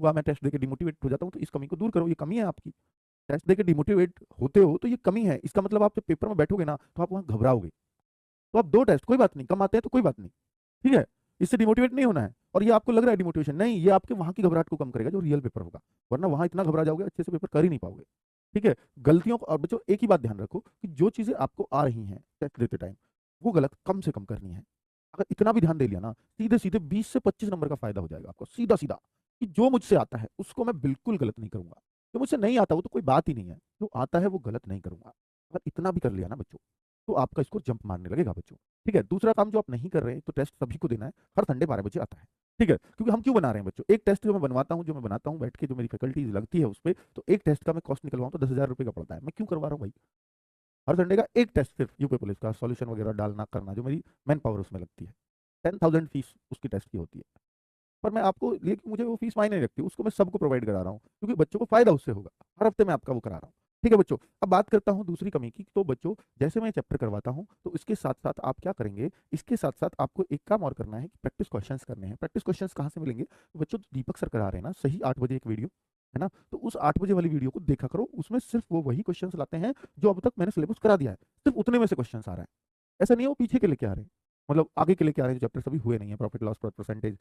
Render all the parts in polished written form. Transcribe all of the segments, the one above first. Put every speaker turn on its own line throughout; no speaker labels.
हुआ, मैं टेस्ट देके डिमोटिवेट हो जाता हूँ, तो इस कमी को दूर करो, ये कमी है आपकी। टेस्ट देके डिमोटिवेट होते हो तो ये कमी है, इसका मतलब आप जब पेपर में बैठोगे ना तो आप वहाँ घबराओगे। तो आप 2 टेस्ट कोई बात नहीं, कम आते हैं तो कोई बात नहीं, ठीक है, इससे डिमोटिवेट नहीं होना है। और ये आपको लग रहा है डिमोटिवेशन, नहीं, ये आपके वहाँ की घबराहट को कम करेगा जो रियल पेपर होगा, वरना वहाँ इतना घबरा जाओगे, अच्छे से पेपर कर ही नहीं पाओगे। ठीक है, गलतियों को, और बच्चों एक ही बात ध्यान रखो कि जो चीजें आपको आ रही हैं टेस्ट देते टाइम, वो गलत कम से कम करनी है। अगर इतना भी ध्यान दे लिया ना, सीधे सीधे 20 से 25 नंबर का फायदा हो जाएगा आपको, सीधा सीधा, कि जो मुझसे आता है उसको मैं बिल्कुल गलत नहीं करूंगा, जो मुझसे नहीं आता वो तो कोई बात ही नहीं है, जो आता है वो गलत नहीं करूंगा। अगर इतना भी कर लिया ना बच्चों, तो आपका स्कोर जंप मारने लगेगा बच्चों। ठीक है, दूसरा काम जो आप नहीं कर रहे हैं, तो टेस्ट सभी को देना है, हर संडे 12 बजे आता है। ठीक है, क्योंकि हम क्यों बना रहे हैं बच्चों, एक टेस्ट जो मैं बनवाता हूँ, जो मैं बनाता हूँ बैठ के, जो मेरी फैकल्टी लगती है उस पर, तो एक टेस्ट का मैं कॉस्ट निकलवाऊँ तो 10,000 रुपये का पड़ता है। मैं क्यों करवा रहा हूँ भाई, हर संडे का एक टेस्ट सिर्फ यूपी पुलिस का सॉल्यूशन वगैरह डालना करना, जो मेरी मैन पावर उसमें लगती है, 10,000 फीस उसकी टेस्ट की होती है। पर मैं आपको, लेकिन मुझे वो फीस मायने नहीं रखती, उसको मैं सबको प्रोवाइड करा रहा हूँ, क्योंकि बच्चों को फायदा उससे होगा। हर हफ्ते मैं आपका वो करा रहा हूँ। ठीक है बच्चों, अब बात करता हूँ दूसरी कमी की। तो बच्चों, जैसे मैं चैप्टर करवाता हूँ, तो इसके साथ साथ आप क्या करेंगे, इसके साथ साथ आपको एक काम और करना है कि प्रैक्टिस क्वेश्चंस करने हैं। प्रैक्टिस क्वेश्चंस कहाँ से मिलेंगे, तो बच्चों दीपक सर करा रहे हैं ना सही 8 बजे एक वीडियो, है ना, तो उस 8 बजे वाली वीडियो को देखा करो, उसमें सिर्फ वो वही क्वेश्चन लाते हैं जो अब तक मैंने सिलेबस करा दिया है, सिर्फ उतने में से क्वेश्चन आ रहा है। ऐसा नहीं है वो पीछे के लेके आ रहे हैं, मतलब आगे के लेके आ रहे हैं, जो चैप्टर्स अभी हुए नहीं है, प्रॉफिट लॉस परसेंटेज,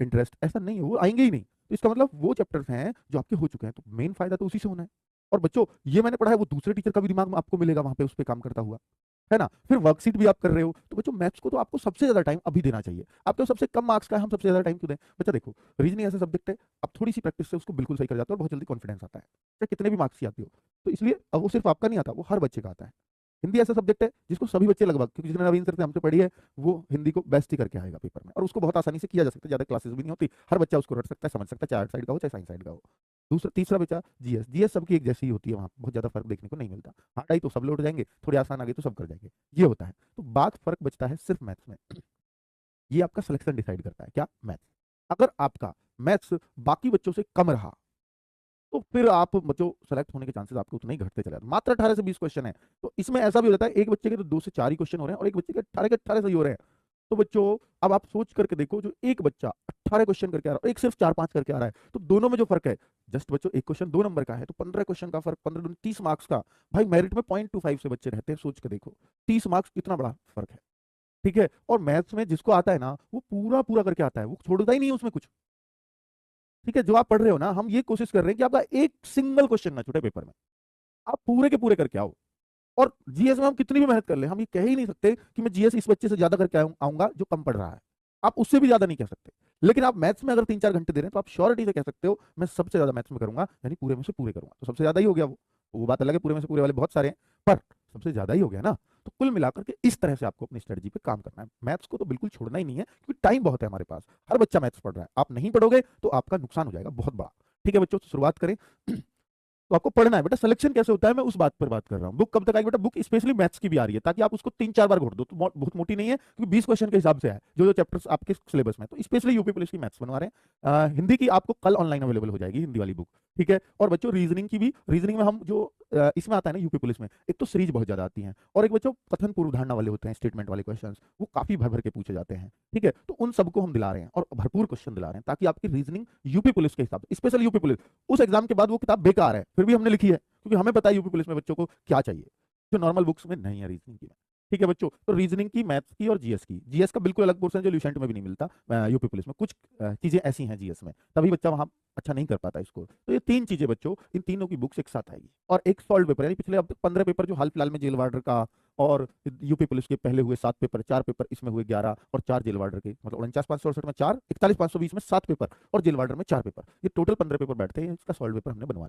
इंटरेस्ट, ऐसा नहीं है, वो आएंगे ही नहीं। तो इसका मतलब वो चैप्टर्स हैं जो आपके हो चुके हैं, तो मेन फायदा तो उसी से होना है। और बच्चों, ये मैंने पढ़ा है, वो दूसरे टीचर का भी दिमाग में आपको मिलेगा वहां पे उस पर काम करता हुआ, है ना। फिर वर्कशीट भी आप कर रहे हो, तो बच्चों मैथ्स को तो आपको सबसे ज्यादा टाइम अभी देना चाहिए। आपके सबसे कम मार्क्स का है, हम सबसे ज्यादा टाइम क्यों दें। बच्चा देखो, रीजनिंग ऐसा सब्जेक्ट है, आप थोड़ी सी प्रैक्टिस से उसको बिल्कुल सही कर जाते हो और बहुत जल्दी कॉन्फिडेंस आता है, चाहे कितने भी मार्क्स की आती हो। तो इसलिए अब वो सिर्फ आपका नहीं आता, वो हर बच्चे का आता है। हिंदी ऐसा सब्जेक्ट है जिसको सभी बच्चे लगभग, क्योंकि जिसने नवीन सर से हमसे पढ़ी है, वो हिंदी को बेस्ट ही करके आएगा पेपर में, और उसको बहुत आसानी से किया जा सकता है, ज्यादा क्लासेस भी नहीं होती, हर बच्चा उसको रट सकता है, समझ सकता है, चाहे आर्ट साइड का हो चाहे साइंस साइड का हो। दूसरा तीसरा बच्चा जीएस, जीएस सबकी एक जैसी ही होती है, वहाँ बहुत ज्यादा फर्क देखने को नहीं मिलता, हार्ड आई तो सब लौट जाएंगे, थोड़ी आसान आ गई तो सब कर जाएंगे, ये होता है। तो बात फर्क बचता है सिर्फ मैथ्स में, ये आपका सिलेक्शन डिसाइड करता है, क्या, मैथ्स। अगर आपका मैथ्स बाकी बच्चों से कम रहा, तो फिर आप बच्चों सेलेक्ट होने के चांसेस आपके उतने ही घटते चले जाते हैं। मात्र 18 से 20 क्वेश्चन है, तो इसमें ऐसा भी हो जाता है एक बच्चे के तो 2 से 4 ही क्वेश्चन हो रहे हैं और एक बच्चे के 18 के 18 सही हो रहे हैं। तो बच्चों, अब आप सोच करके देखो, जो एक बच्चा 18 क्वेश्चन करके आ रहा है, एक सिर्फ 4-5 करके आ रहा है, तो दोनों में जो फर्क है, जस्ट बच्चों एक क्वेश्चन 2 नंबर का है, तो 15 क्वेश्चन का फर्क, 15 30 मार्क्स का। भाई मेरिट में 0.25 से बच्चे रहते हैं, सोच के देखो, 30 मार्क्स कितना बड़ा फर्क है। ठीक है, और मैथ्स में जिसको आता है ना, वो पूरा पूरा करके आता है, वो छोड़ता ही नहीं है उसमें कुछ। ठीक है, जो आप पढ़ रहे हो ना, हम ये कोशिश कर रहे हैं कि आपका एक सिंगल क्वेश्चन ना छूटे पेपर में, आप पूरे के पूरे करके आओ। और जीएस में हम कितनी भी मेहनत कर ले, हम ये कह ही नहीं सकते कि मैं जीएस इस बच्चे से ज्यादा करके आऊंगा जो कम पढ़ रहा है, आप उससे भी ज्यादा नहीं कह सकते। लेकिन आप मैथ्स में अगर 3-4 घंटे दे रहे हैं, तो आप श्योरिटी से कह सकते हो मैं सबसे ज्यादा मैथ्स में करूंगा, यानी पूरे में से पूरे करूंगा, तो सबसे ज्यादा ही हो गया वो बात अलग है, पूरे में से पूरे वाले बहुत सारे हैं, पर सबसे ज्यादा ही हो गया ना। तो कुल मिलाकर के इस तरह से आपको अपनी स्ट्रेटजी पे काम करना है, मैथ्स को तो बिल्कुल छोड़ना ही नहीं है, क्योंकि टाइम बहुत है हमारे पास, हर बच्चा मैथ्स पढ़ रहा है, आप नहीं पढ़ोगे तो आपका नुकसान हो जाएगा बहुत बड़ा। ठीक है बच्चों, तो शुरुआत करें। तो आपको पढ़ना है बेटा, सिलेक्शन कैसे होता है मैं उस बात पर बात कर रहा हूँ। बुक कब तक आएगी बेटा, बुक स्पेशली मैथ्स की भी आ रही है, ताकि आप उसको 3-4 बार घोट दो, तो बहुत मोटी नहीं है, क्योंकि 20 क्वेश्चन के हिसाब से है जो जो चैप्टर्स आपके सिलेबस में, तो स्पेशली यूपी पुलिस की मैथ्स बनवा रहे हैं। हिंदी की आपको कल ऑनलाइन अवेलेबल हो जाएगी, हिंदी वाली बुक। ठीक है, और बच्चों रीजनिंग की भी, रीजनिंग में हम जो इसमें आता है ना यूपी पुलिस में, एक तो सीरीज बहुत ज्यादा आती है, और एक बच्चों कथन पूर्व धारणा वाले होते हैं, स्टेटमेंट वाले क्वेश्चन, वो काफी भर भर के पूछे जाते हैं। ठीक है, तो उन सबको हम दिला रहे हैं और भरपूर क्वेश्चन दिला रहे हैं, ताकि आपकी रीजनिंग यूपी पुलिस के हिसाब से, स्पेशल यूपी पुलिस, उस एग्जाम के बाद वो किताब बेकार है फिर भी हमने लिखी है, क्योंकि हमें पता है यूपी पुलिस में बच्चों को क्या चाहिए, जो नॉर्मल बुक्स में नहीं है रीजनिंग की। ठीक है बच्चों, तो रीजनिंग की, मैथ्स की और जीएस की, जीएस का बिल्कुल अलग पोर्शन जो ल्यूसेंट में भी नहीं मिलता, यूपी पुलिस में कुछ चीजें ऐसी हैं जीएस में, तभी बच्चा वहां अच्छा नहीं कर पाता इसको। तो ये 3 चीजें बच्चों, इन तीनों की बुक्स एक साथ आएगी, और एक सॉल्व पेपर, यानी पिछले अब तक 15 पेपर जो हाल फिलहाल में जेल वार्डर का, और यूपी पुलिस के पहले हुए 7 पेपर, 4 पेपर इसमें हुए 11, और 4 जेल वार्डर के, मतलब 49,568 में 4, 41,520 में 7 पेपर, और जेल वार्डर में 4 पेपर, ये टोटल 15 पेपर बैठते हैं, इसका सॉल्व पेपर हमने बनवा लिया।